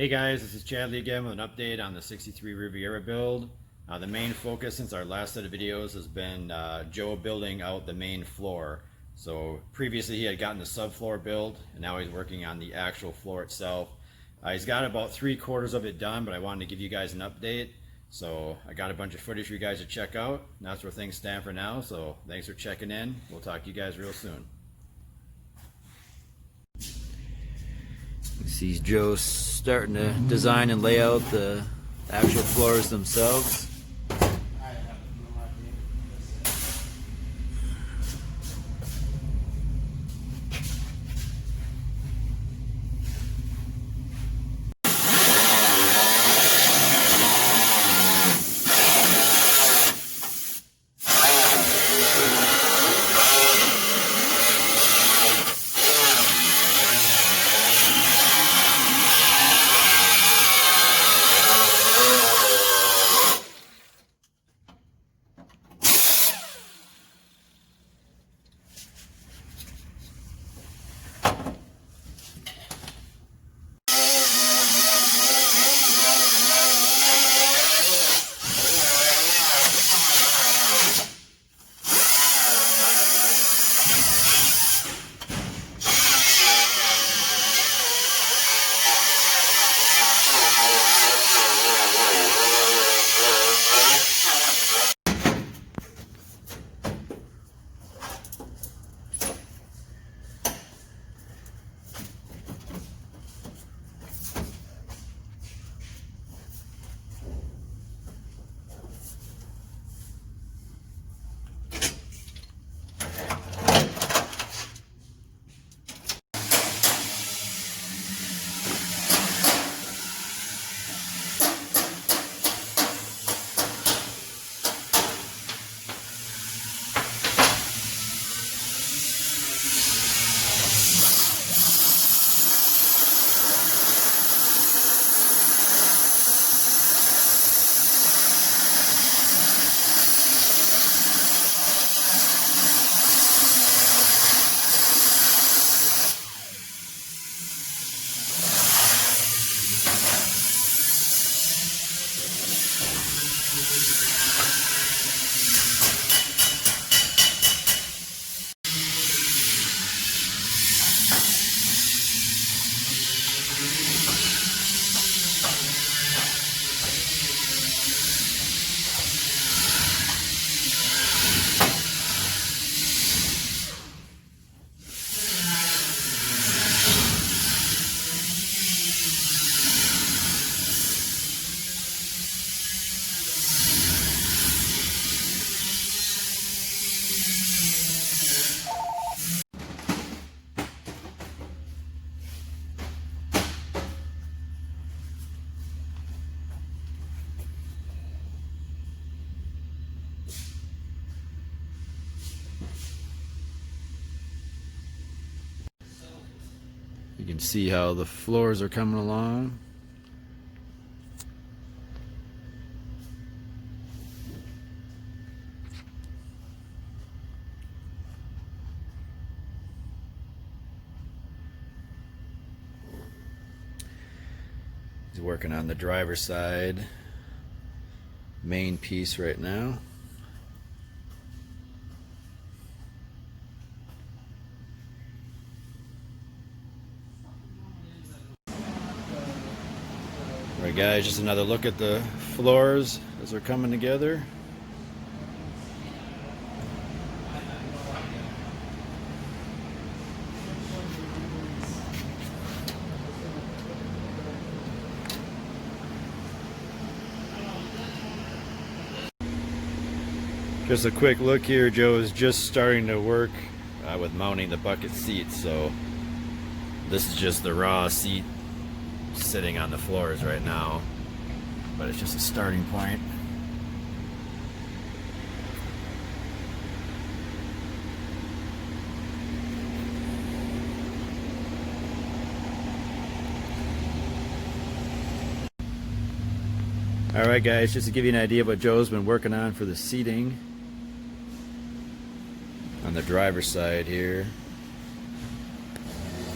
Hey guys, this is Chadley again with an update on the 63 Riviera build. The main focus since our last set of videos has been Joe building out the main floor. So previously he had gotten the subfloor build and now he's working on the actual floor itself. He's got about 3/4 of it done, but I wanted to give you guys an update. So I got a bunch of footage for you guys to check out. And that's where things stand for now. So thanks for checking in. We'll talk to you guys real soon. You see Joe starting to design and lay out the actual floors themselves. You can see how the floors are coming along. He's working on the driver's side main piece right now. Alright guys, just another look at the floors as they're coming together. Just a quick look here, Joe is just starting to work with mounting the bucket seats, so this is just the raw seat sitting on the floors right now, but it's just a starting point. Alright guys, just to give you an idea of what Joe's been working on for the seating on the driver's side here.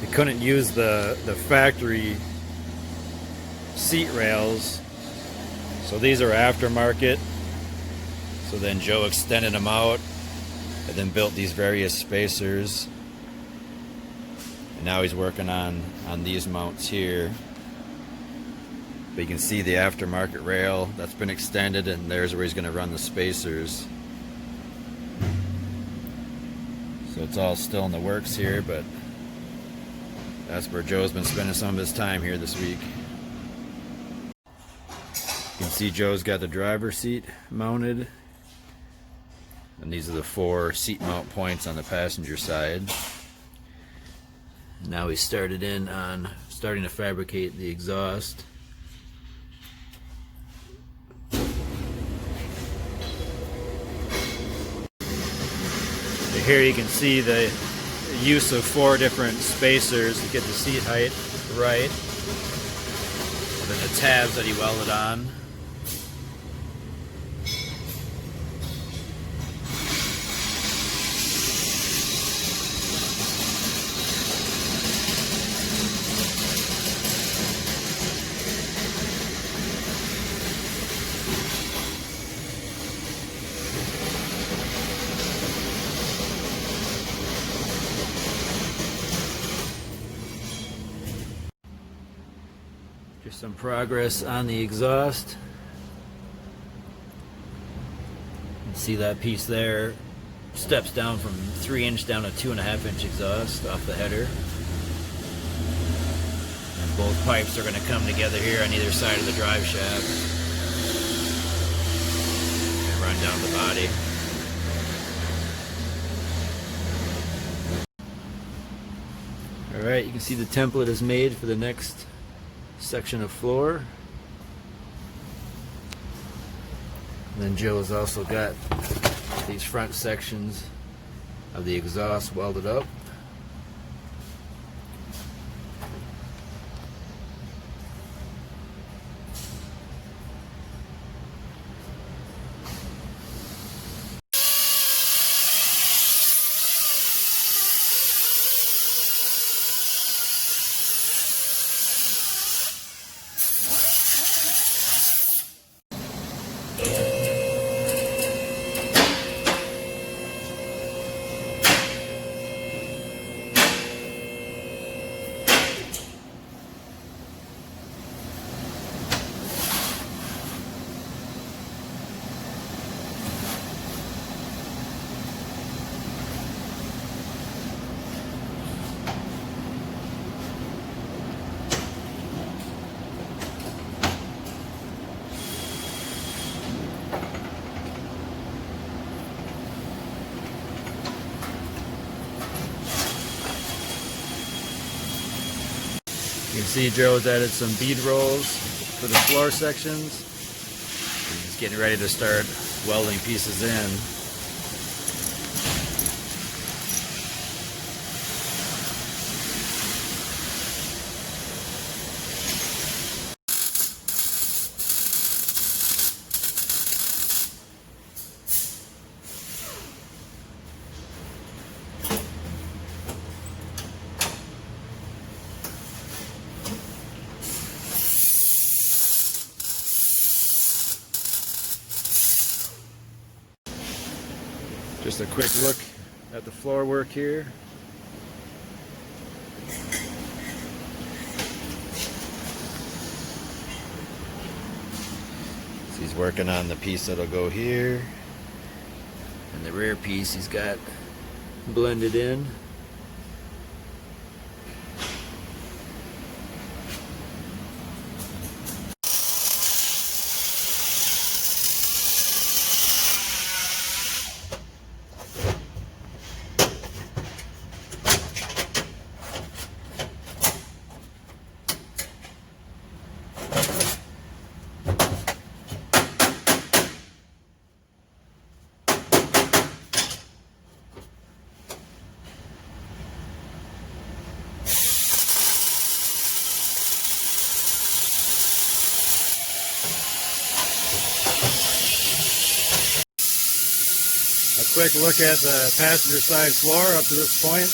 We couldn't use the factory seat rails. So these are aftermarket. So then Joe extended them out and then built these various spacers. And now he's working on these mounts here. But you can see the aftermarket rail that's been extended, and there's where he's going to run the spacers. So it's all still in the works here, but that's where Joe's been spending some of his time here this week. You can see Joe's got the driver's seat mounted. And these are the 4 seat mount points on the passenger side. Now he started in on starting to fabricate the exhaust. Here you can see the use of 4 different spacers to get the seat height right. And then the tabs that he welded on. Just some progress on the exhaust. You can see that piece there steps down from 3-inch down to 2.5-inch exhaust off the header. And both pipes are going to come together here on either side of the drive shaft and run down the body. Alright, you can see the template is made for the next section of floor. And then Joe has also got these front sections of the exhaust welded up. You can see Joe's added some bead rolls for the floor sections. He's getting ready to start welding pieces in. Just a quick look at the floor work here. So he's working on the piece that'll go here. And the rear piece he's got blended in. A quick look at the passenger side floor up to this point.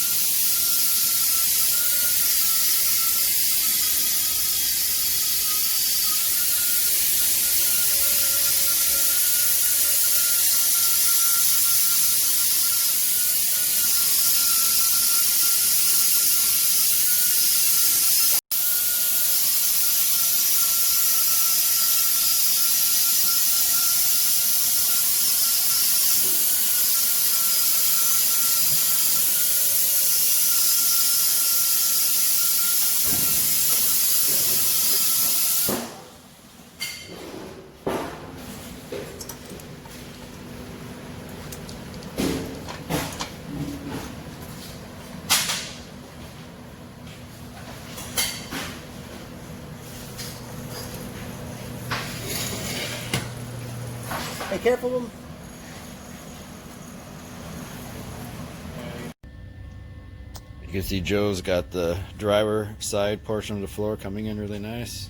Hey, careful with him. You can see Joe's got the driver side portion of the floor coming in really nice.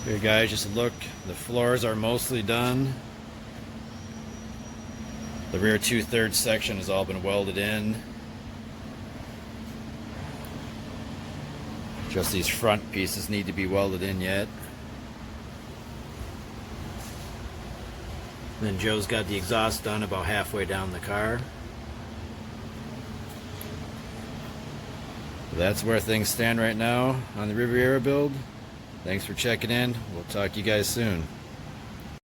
Here guys, just look, the floors are mostly done. The rear 2/3 section has all been welded in. Just these front pieces need to be welded in yet. Then Joe's got the exhaust done about halfway down the car. That's where things stand right now on the Riviera build. Thanks for checking in. We'll talk to you guys soon.